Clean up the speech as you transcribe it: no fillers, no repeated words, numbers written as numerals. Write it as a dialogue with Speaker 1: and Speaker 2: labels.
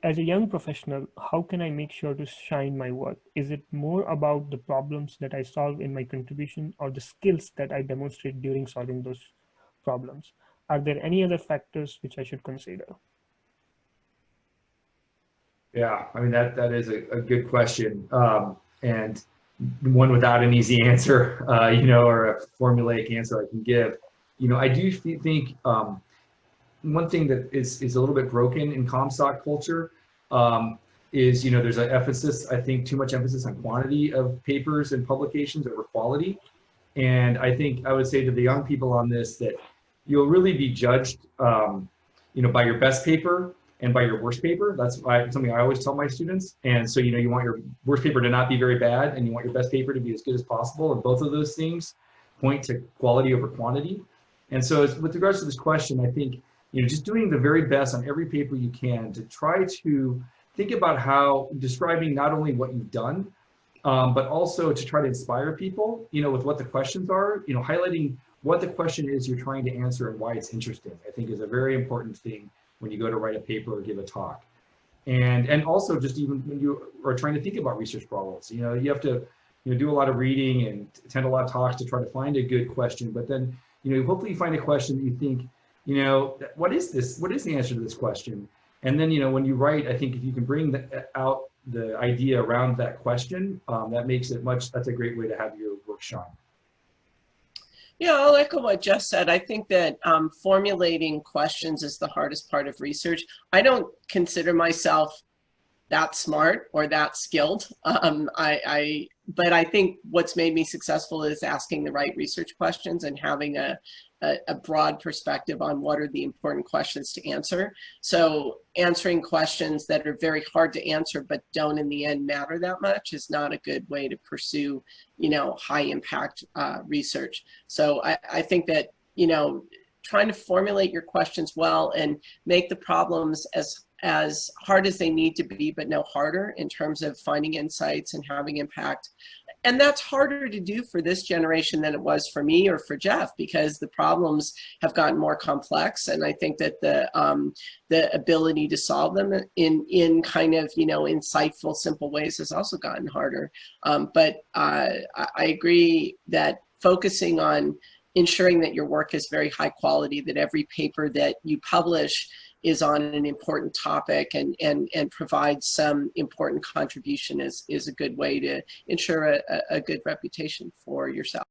Speaker 1: as a young professional, how can I make sure to shine my work? Is it more about the problems that I solve in my contribution or the skills that I demonstrate during solving those problems? Are there any other factors which I should consider?
Speaker 2: Yeah, I mean, that is a good question, and one without an easy answer, or a formulaic answer I can give. I do think one thing that is a little bit broken in Comstock culture is, there's an emphasis, I think, too much emphasis on quantity of papers and publications over quality. And I think I would say to the young people on this that you'll really be judged, by your best paper and by your worst paper. That's something I always tell my students. And so, you want your worst paper to not be very bad, and you want your best paper to be as good as possible. And both of those things point to quality over quantity. And so with regards to this question, I think, just doing the very best on every paper you can to try to think about how describing not only what you've done, but also to try to inspire people, with what the questions are, highlighting what the question is you're trying to answer and why it's interesting, I think is a very important thing when you go to write a paper or give a talk. And also just even when you are trying to think about research problems, you have to, do a lot of reading and attend a lot of talks to try to find a good question. But then, hopefully you find a question that you think, what is this? What is the answer to this question? And then, when you write, I think if you can bring out the idea around that question, that makes it that's a great way to have your work shine.
Speaker 3: Yeah, I'll echo what Jeff said. I think that formulating questions is the hardest part of research. I don't consider myself that smart or that skilled. But I think what's made me successful is asking the right research questions and having a broad perspective on what are the important questions to answer. So answering questions that are very hard to answer but don't in the end matter that much is not a good way to pursue, high impact research. So I think that, trying to formulate your questions well and make the problems as hard as they need to be, but no harder in terms of finding insights and having impact. And that's harder to do for this generation than it was for me or for Jeff, because the problems have gotten more complex. And I think that the ability to solve them in kind of, insightful, simple ways has also gotten harder. But I agree that focusing on ensuring that your work is very high quality, that every paper that you publish is on an important topic and provides some important contribution is a good way to ensure a good reputation for yourself.